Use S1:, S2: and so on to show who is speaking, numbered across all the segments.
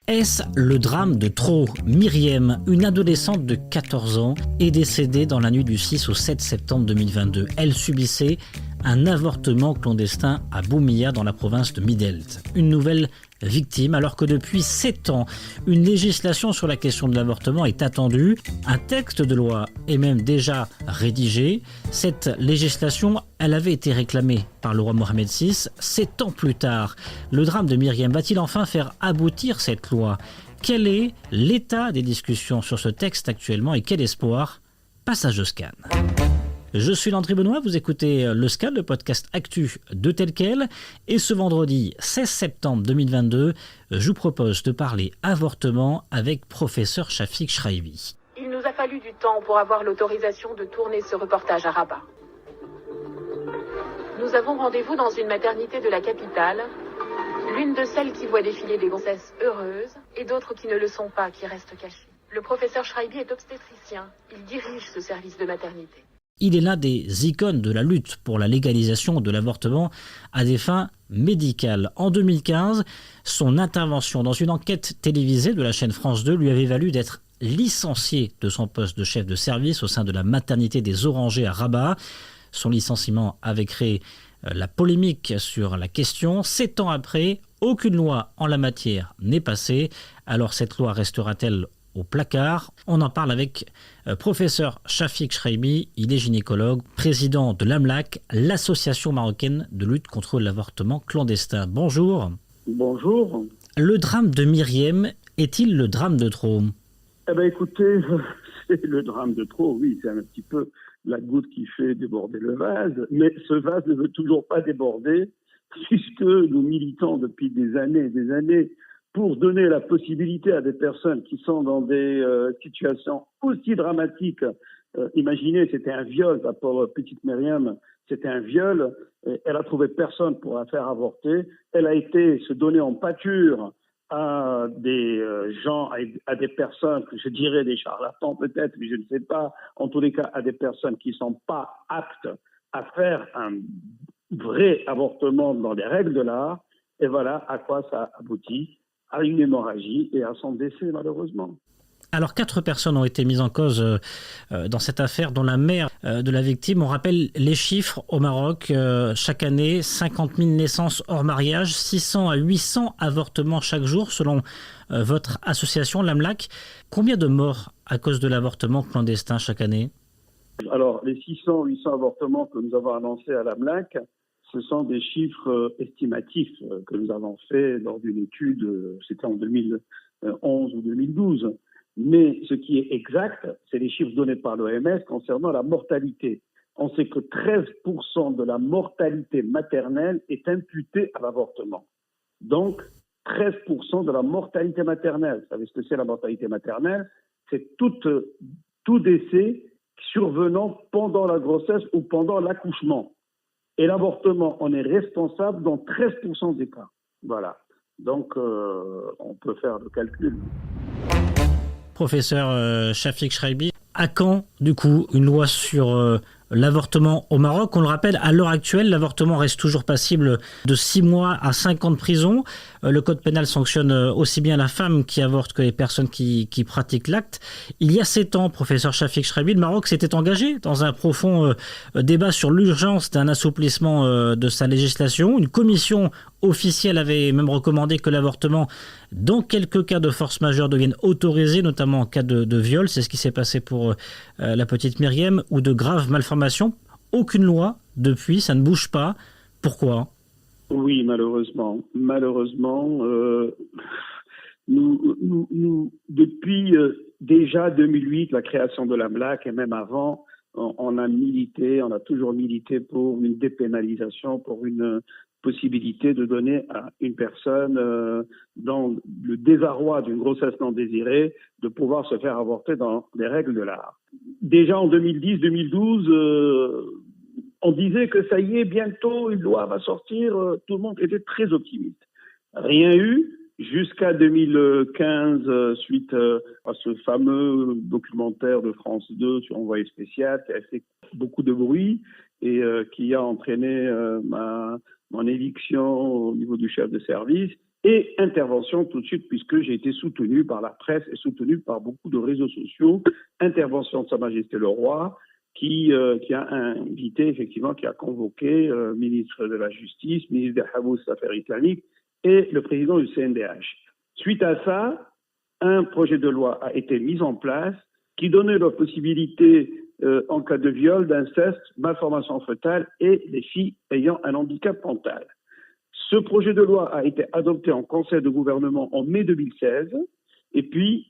S1: Est-ce le drame de trop? Myriam, une adolescente de 14 ans, est décédée dans la nuit du 6 au 7 septembre 2022. Elle subissait un avortement clandestin à Boumia dans la province de Midelt. Une nouvelle victime alors que depuis 7 ans, une législation sur la question de l'avortement est attendue. Un texte de loi est même déjà rédigé. Cette législation, elle avait été réclamée par le roi Mohamed VI. 7 ans plus tard, le drame de Myriam va-t-il enfin faire aboutir cette loi? Quel est l'état des discussions sur ce texte actuellement et quel espoir? Passage au scan. Je suis Landry Benoît, vous écoutez le Scan, le podcast Actu de Tel Quel. Et ce vendredi 16 septembre 2022, je vous propose de parler avortement avec professeur Shafik Shraibi.
S2: Il nous a fallu du temps pour avoir l'autorisation de tourner ce reportage à Rabat. Nous avons rendez-vous dans une maternité de la capitale, l'une de celles qui voit défiler des grossesses heureuses et d'autres qui ne le sont pas, qui restent cachées. Le professeur Shraibi est obstétricien. Il dirige ce service de maternité.
S1: Il est l'un des icônes de la lutte pour la légalisation de l'avortement à des fins médicales. En 2015, son intervention dans une enquête télévisée de la chaîne France 2 lui avait valu d'être licencié de son poste de chef de service au sein de la maternité des Orangers à Rabat. Son licenciement avait créé la polémique sur la question. 7 ans après, aucune loi en la matière n'est passée. Alors cette loi restera-t-elle au placard? On en parle avec professeur Shafik Shraibi. Il est gynécologue, président de l'AMLAC, l'association marocaine de lutte contre l'avortement clandestin. Bonjour.
S3: Bonjour.
S1: Le drame de Myriam est-il le drame de trop?
S3: Eh bien écoutez, c'est le drame de trop, oui, c'est un petit peu la goutte qui fait déborder le vase, mais ce vase ne veut toujours pas déborder, puisque nous militons depuis des années pour donner la possibilité à des personnes qui sont dans des situations aussi dramatiques. Imaginez, c'était un viol, la pauvre petite Myriam, c'était un viol. Elle a trouvé personne pour la faire avorter. Elle a été se donner en pâture à des gens, à des personnes, je dirais des charlatans peut-être, mais je ne sais pas, en tous les cas à des personnes qui ne sont pas aptes à faire un vrai avortement dans les règles de l'art. Et voilà à quoi ça aboutit, à une hémorragie et à son décès malheureusement.
S1: Alors 4 personnes ont été mises en cause dans cette affaire, dont la mère de la victime. On rappelle les chiffres au Maroc. Chaque année, 50 000 naissances hors mariage, 600 à 800 avortements chaque jour selon votre association, l'AMLAC. Combien de morts à cause de l'avortement clandestin chaque année?
S3: Alors les 600-800 avortements que nous avons annoncés à l'AMLAC, ce sont des chiffres estimatifs que nous avons faits lors d'une étude, c'était en 2011 ou 2012. Mais ce qui est exact, c'est les chiffres donnés par l'OMS concernant la mortalité. On sait que 13% de la mortalité maternelle est imputée à l'avortement. Donc, 13% de la mortalité maternelle. Vous savez ce que c'est la mortalité maternelle? C'est tout décès survenant pendant la grossesse ou pendant l'accouchement. Et l'avortement, on est responsable dans 13% des cas. Voilà. Donc, on peut faire le calcul.
S1: Professeur Shafik Shraibi, à quand, du coup, une loi sur l'avortement au Maroc? On le rappelle, à l'heure actuelle, l'avortement reste toujours passible de 6 mois à 5 ans de prison. Le code pénal sanctionne aussi bien la femme qui avorte que les personnes qui pratiquent l'acte. Il y a 7 ans, professeur Shafik Shraibi, le Maroc s'était engagé dans un profond débat sur l'urgence d'un assouplissement de sa législation. Une commission officielle avait même recommandé que l'avortement, dans quelques cas de force majeure, devienne autorisé, notamment en cas de viol. C'est ce qui s'est passé pour la petite Myriam, ou de graves malformations. Aucune loi depuis, ça ne bouge pas. Pourquoi?
S3: Oui, malheureusement. Nous depuis déjà 2008, la création de l'AMLAC, et même avant, on a toujours milité pour une dépénalisation, pour une possibilité de donner à une personne dans le désarroi d'une grossesse non désirée de pouvoir se faire avorter dans les règles de l'art. Déjà en 2010-2012, on disait que ça y est, bientôt une loi va sortir, tout le monde était très optimiste. Rien eu jusqu'à 2015, suite à ce fameux documentaire de France 2 sur Envoyé spécial qui a fait beaucoup de bruit et qui a entraîné mon éviction au niveau du chef de service. et intervention tout de suite, puisque j'ai été soutenu par la presse et soutenu par beaucoup de réseaux sociaux. Intervention de Sa Majesté le Roi, qui a invité, effectivement, qui a convoqué ministre de la Justice, ministre des Habous Affaires islamiques et le président du CNDH. Suite à ça, un projet de loi a été mis en place qui donnait la possibilité, en cas de viol, d'inceste, malformation fœtale et les filles ayant un handicap mental. Ce projet de loi a été adopté en conseil de gouvernement en mai 2016 et puis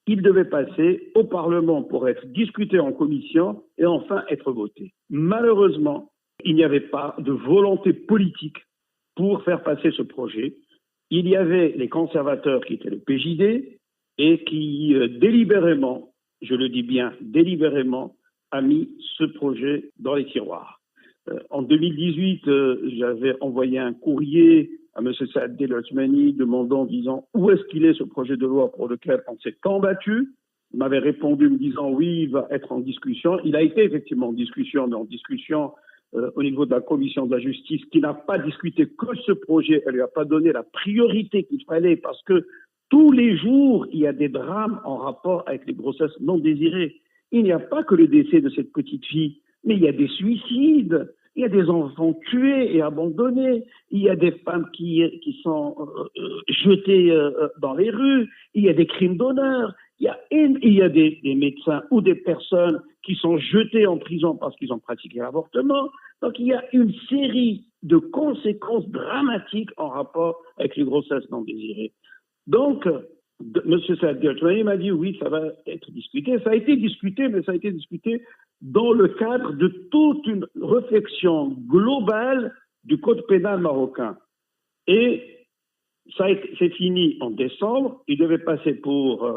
S3: il devait passer au Parlement pour être discuté en commission et enfin être voté. Malheureusement, il n'y avait pas de volonté politique pour faire passer ce projet. Il y avait les conservateurs qui étaient le PJD et qui délibérément, je le dis bien délibérément, a mis ce projet dans les tiroirs. En 2018, j'avais envoyé un courrier à M. Saad El-Othmani disant où est-ce qu'il est ce projet de loi pour lequel on s'est combattu. Il m'avait répondu me disant oui, il va être en discussion. Il a été effectivement en discussion, mais en discussion au niveau de la commission de la justice qui n'a pas discuté que ce projet. Elle lui a pas donné la priorité qu'il fallait parce que tous les jours, il y a des drames en rapport avec les grossesses non désirées. Il n'y a pas que le décès de cette petite fille, mais il y a des suicides, il y a des enfants tués et abandonnés, il y a des femmes qui sont jetées dans les rues, il y a des crimes d'honneur, il y a des médecins ou des personnes qui sont jetées en prison parce qu'ils ont pratiqué l'avortement. Donc il y a une série de conséquences dramatiques en rapport avec les grossesses non désirées. Donc, M. Saad El-Othmani m'a dit oui, ça va être discuté. Ça a été discuté, mais ça a été discuté dans le cadre de toute une réflexion globale du code pénal marocain. Et c'est fini en décembre. Il devait passer pour,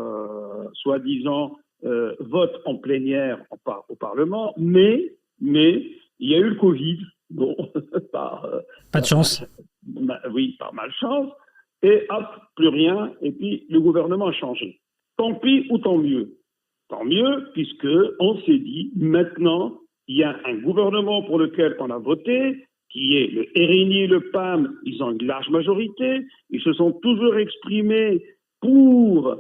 S3: soi-disant, vote en plénière au Parlement, mais il y a eu le Covid. Bon,
S1: pas de chance.
S3: Oui, par malchance. Et hop, plus rien, et puis le gouvernement a changé. Tant pis ou tant mieux. Tant mieux, puisque on s'est dit, maintenant, il y a un gouvernement pour lequel on a voté, qui est le RNI et le PAM, ils ont une large majorité, ils se sont toujours exprimés pour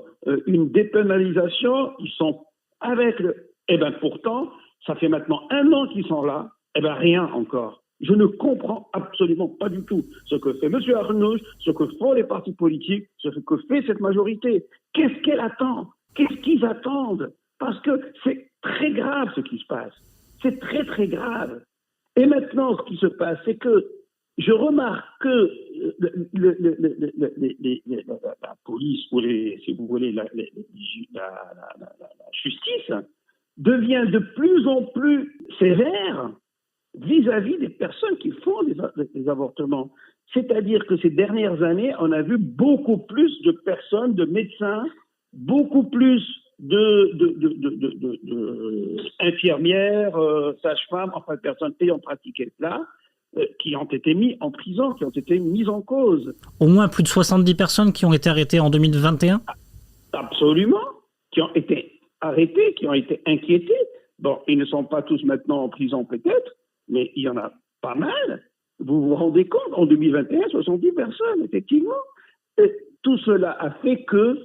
S3: une dépénalisation, ils sont avec le... Eh bien pourtant, ça fait maintenant 1 an qu'ils sont là, eh bien rien encore. Je ne comprends absolument pas du tout ce que fait M. Arnouch, ce que font les partis politiques, ce que fait cette majorité. Qu'est-ce qu'elle attend? Qu'est-ce qu'ils attendent? Parce que c'est très grave ce qui se passe. C'est très, très grave. Et maintenant, ce qui se passe, c'est que je remarque que la police, ou si vous voulez, la justice, devient de plus en plus sévère vis-à-vis des personnes qui font des avortements. C'est-à-dire que ces dernières années, on a vu beaucoup plus de personnes, de médecins, beaucoup plus infirmières, sages-femmes, enfin de personnes ayant pratiqué cela, qui ont été mis en prison, qui ont été mises en cause.
S1: Au moins plus de 70 personnes qui ont été arrêtées en 2021 ?
S3: Absolument, qui ont été arrêtées, qui ont été inquiétées. Bon, ils ne sont pas tous maintenant en prison peut-être, mais il y en a pas mal. Vous vous rendez compte, en 2021, 70 personnes, effectivement. Et tout cela a fait que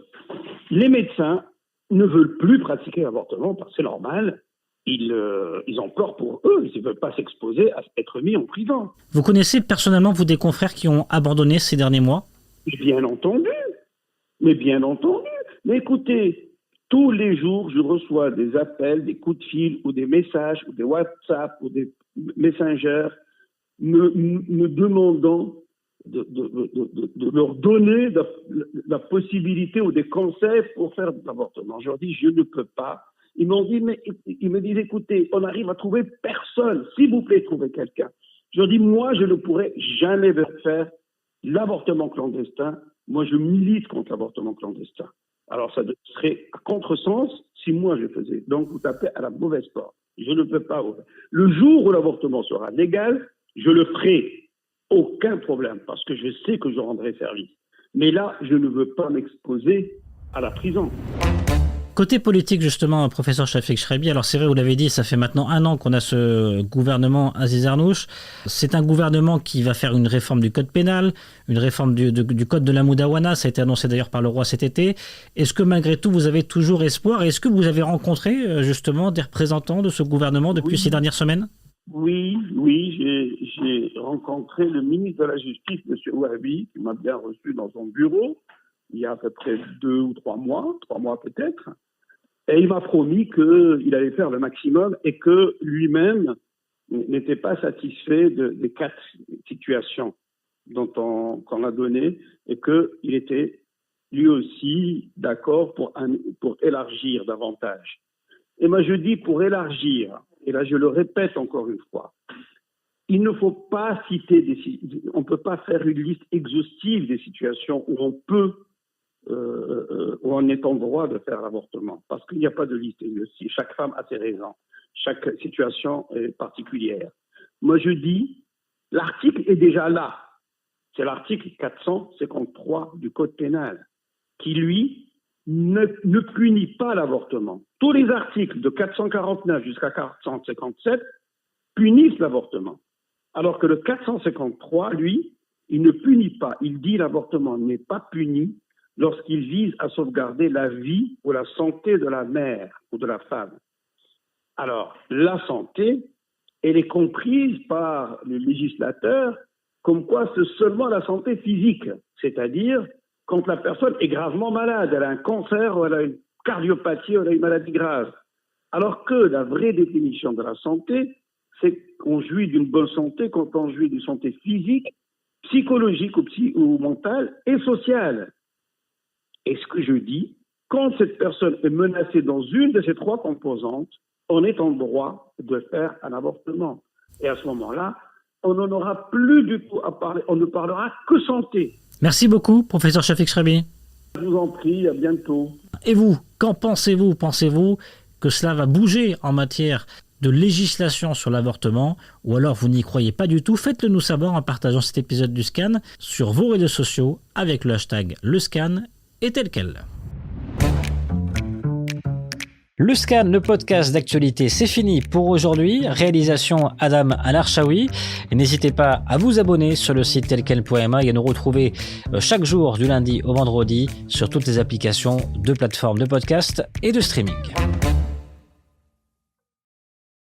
S3: les médecins ne veulent plus pratiquer l'avortement, parce que c'est normal. Ils ont peur pour eux, ils ne veulent pas s'exposer à être mis en prison.
S1: Vous connaissez personnellement, vous, des confrères qui ont abandonné ces derniers mois ?
S3: Bien entendu. Mais écoutez, tous les jours, je reçois des appels, des coups de fil, ou des messages, ou des WhatsApp, ou des messengers, me demandant de leur donner la possibilité ou des conseils pour faire de l'avortement. Je leur dis, je ne peux pas. Ils me disent, écoutez, on arrive à trouver personne. S'il vous plaît, trouvez quelqu'un. Je leur dis, moi, je ne pourrais jamais faire l'avortement clandestin. Moi, je milite contre l'avortement clandestin. Alors, ça serait à contresens si moi je faisais. Donc, vous tapez à la mauvaise porte. Je ne peux pas. Le jour où l'avortement sera légal, je le ferai. Aucun problème, parce que je sais que je rendrai service. Mais là, je ne veux pas m'exposer à la prison.
S1: Côté politique, justement, professeur Chafik Chreibi, alors c'est vrai, vous l'avez dit, ça fait maintenant 1 an qu'on a ce gouvernement Aziz Arnouch. C'est un gouvernement qui va faire une réforme du code pénal, une réforme du code de la Moudawana, ça a été annoncé d'ailleurs par le roi cet été. Est-ce que malgré tout, vous avez toujours espoir? Et est-ce que vous avez rencontré justement des représentants de ce gouvernement depuis ces dernières semaines?
S3: Oui, j'ai rencontré le ministre de la Justice, M. Ouahabi, qui m'a bien reçu dans son bureau, il y a à peu près 2 ou 3 mois peut-être, et il m'a promis qu'il allait faire le maximum et que lui-même n'était pas satisfait des 4 situations qu'on a données et qu'il était lui aussi d'accord pour élargir davantage. Et moi je dis pour élargir, et là je le répète encore une fois, il ne faut pas on ne peut pas faire une liste exhaustive des situations où où on est en droit de faire l'avortement, parce qu'il n'y a pas de liste exhaustive. Chaque femme a ses raisons, chaque situation est particulière. Moi je dis, l'article est déjà là, c'est l'article 453 du Code pénal, qui lui ne punit pas l'avortement. Tous les articles de 449 jusqu'à 457 punissent l'avortement. Alors que le 453, lui, il ne punit pas. Il dit l'avortement n'est pas puni lorsqu'il vise à sauvegarder la vie ou la santé de la mère ou de la femme. Alors, la santé, elle est comprise par le législateur comme quoi c'est seulement la santé physique, c'est-à-dire quand la personne est gravement malade, elle a un cancer, ou elle a une cardiopathie, ou elle a une maladie grave. Alors que la vraie définition de la santé, c'est qu'on jouit d'une bonne santé quand on jouit d'une santé physique, psychologique ou mentale et sociale. Et ce que je dis, quand cette personne est menacée dans une de ces 3 composantes, on est en droit de faire un avortement. Et à ce moment-là, on n'en aura plus du tout à parler, on ne parlera que santé.
S1: Merci beaucoup, professeur Chafik Chreibi.
S3: Je vous en prie, à bientôt.
S1: Et vous, qu'en pensez-vous? Pensez-vous que cela va bouger en matière de législation sur l'avortement, ou alors vous n'y croyez pas du tout? Faites-le nous savoir en partageant cet épisode du Scan sur vos réseaux sociaux avec le hashtag LeScan et tel quel. Le Scan, le podcast d'actualité, c'est fini pour aujourd'hui. Réalisation Adam Al-Arshawi. Et n'hésitez pas à vous abonner sur le site telquel.ma et à nous retrouver chaque jour du lundi au vendredi sur toutes les applications de plateformes de podcast et de streaming.